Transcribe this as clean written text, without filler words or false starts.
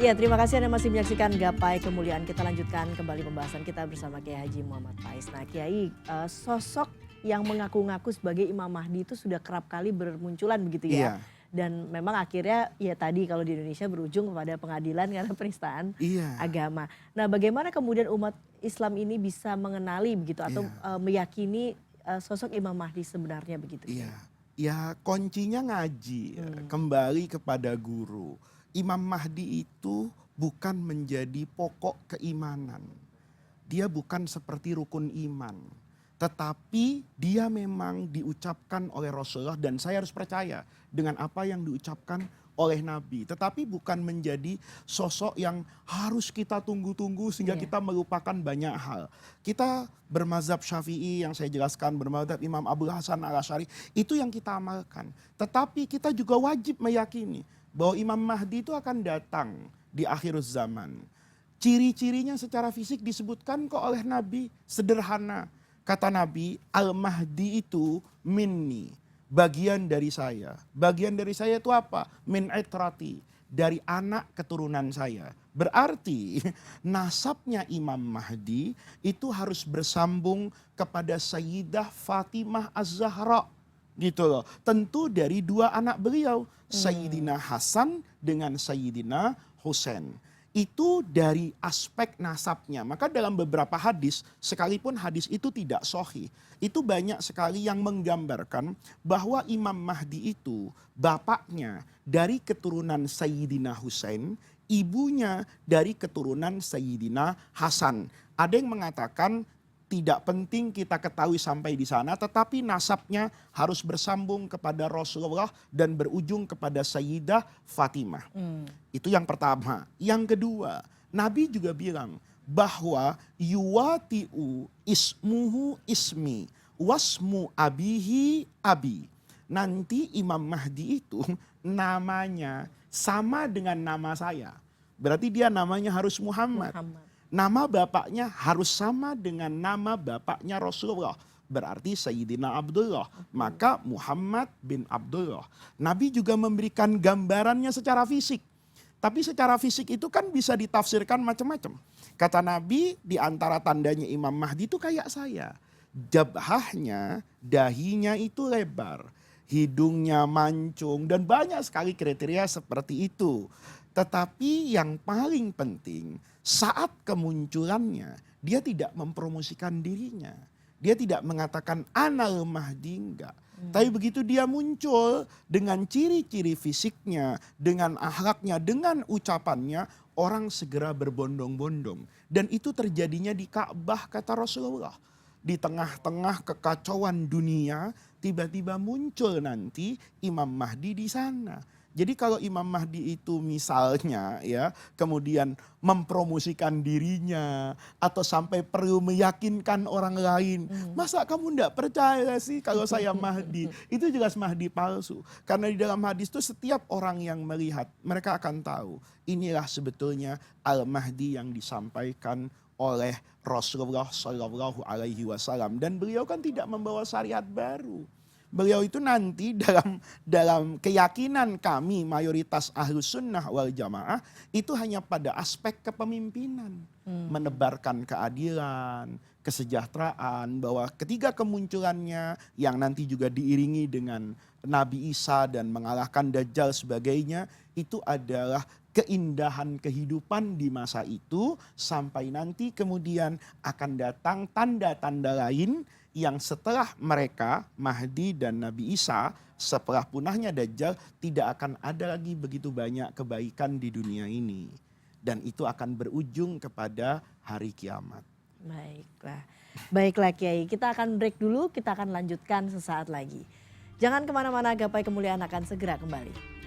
Ya, terima kasih Anda masih menyaksikan Gapai Kemuliaan. Kita lanjutkan kembali pembahasan kita bersama Kiai Haji Muhammad Faiz. Nah, Kiai, sosok yang mengaku-ngaku sebagai Imam Mahdi itu sudah kerap kali bermunculan begitu ya. Iya, Dan memang akhirnya ya tadi kalau di Indonesia berujung kepada pengadilan karena penistaan iya, agama. Nah, bagaimana kemudian umat Islam ini bisa mengenali begitu atau iya, meyakini sosok Imam Mahdi sebenarnya begitu, iya. Kiai? Ya kuncinya ngaji, ya, Hmm, kembali kepada guru. Imam Mahdi itu bukan menjadi pokok keimanan. Dia bukan seperti rukun iman. Tetapi dia memang diucapkan oleh Rasulullah dan saya harus percaya dengan apa yang diucapkan oleh Nabi. Tetapi bukan menjadi sosok yang harus kita tunggu-tunggu sehingga iya, kita melupakan banyak hal. Kita bermazhab Syafi'i yang saya jelaskan, bermazhab Imam Abu Hasan al-Asy'ari, itu yang kita amalkan. Tetapi kita juga wajib meyakini bahwa Imam Mahdi itu akan datang di akhir zaman. Ciri-cirinya secara fisik disebutkan kok oleh Nabi, sederhana. Kata Nabi, Al-Mahdi itu minni, bagian dari saya. Bagian dari saya itu apa? Min itrati, dari anak keturunan saya. Berarti nasabnya Imam Mahdi itu harus bersambung kepada Sayyidah Fatimah Az-Zahra. Gitu loh. Tentu dari dua anak beliau, hmm, Sayyidina Hasan dengan Sayyidina Husain. Itu dari aspek nasabnya. Maka dalam beberapa hadis, sekalipun hadis itu tidak sahih, itu banyak sekali yang menggambarkan bahwa Imam Mahdi itu bapaknya dari keturunan Sayyidina Husain, ibunya dari keturunan Sayyidina Hasan. Ada yang mengatakan tidak penting kita ketahui sampai di sana, tetapi nasabnya harus bersambung kepada Rasulullah dan berujung kepada Sayyidah Fatimah. hmm, Itu yang pertama. Yang kedua, Nabi juga bilang bahwa yuwati'u ismuhu ismi wasmu abihi abi. Nanti Imam Mahdi itu namanya sama dengan nama saya. Berarti dia namanya harus Muhammad. Muhammad. Nama bapaknya harus sama dengan nama bapaknya Rasulullah. Berarti Sayyidina Abdullah. Abdullah. Maka Muhammad bin Abdullah. Nabi juga memberikan gambarannya secara fisik. Tapi secara fisik itu kan bisa ditafsirkan macam-macam. Kata Nabi, di antara tandanya Imam Mahdi itu kayak saya. Jabhahnya, dahinya itu lebar. Hidungnya mancung. Dan banyak sekali kriteria seperti itu. Tetapi yang paling penting, saat kemunculannya, dia tidak mempromosikan dirinya. Dia tidak mengatakan, Anal Mahdi, enggak. Tapi Hmm. begitu dia muncul dengan ciri-ciri fisiknya, dengan akhlaknya, dengan ucapannya, orang segera berbondong-bondong. Dan itu terjadinya di Ka'bah kata Rasulullah. Di tengah-tengah kekacauan dunia, tiba-tiba muncul nanti Imam Mahdi di sana. Jadi kalau Imam Mahdi itu misalnya ya, kemudian mempromosikan dirinya atau sampai perlu meyakinkan orang lain, Hmm. masa kamu tidak percaya sih kalau saya Mahdi? Itu jelas Mahdi palsu. Karena di dalam hadis itu setiap orang yang melihat, mereka akan tahu inilah sebetulnya Al-Mahdi yang disampaikan oleh Rasulullah Shallallahu Alaihi Wasallam. Dan beliau kan tidak membawa syariat baru. Beliau itu nanti dalam keyakinan kami mayoritas ahlus sunnah wal jamaah itu hanya pada aspek kepemimpinan. Hmm. Menebarkan keadilan, kesejahteraan, bahwa ketika kemunculannya yang nanti juga diiringi dengan Nabi Isa dan mengalahkan Dajjal sebagainya, itu adalah keindahan kehidupan di masa itu sampai nanti kemudian akan datang tanda-tanda lain yang setelah mereka, Mahdi dan Nabi Isa, setelah punahnya Dajjal, tidak akan ada lagi begitu banyak kebaikan di dunia ini. Dan itu akan berujung kepada hari kiamat. Baiklah. Baiklah Kiai, kita akan break dulu, kita akan lanjutkan sesaat lagi. Jangan kemana-mana, Gapai Kemuliaan akan segera kembali.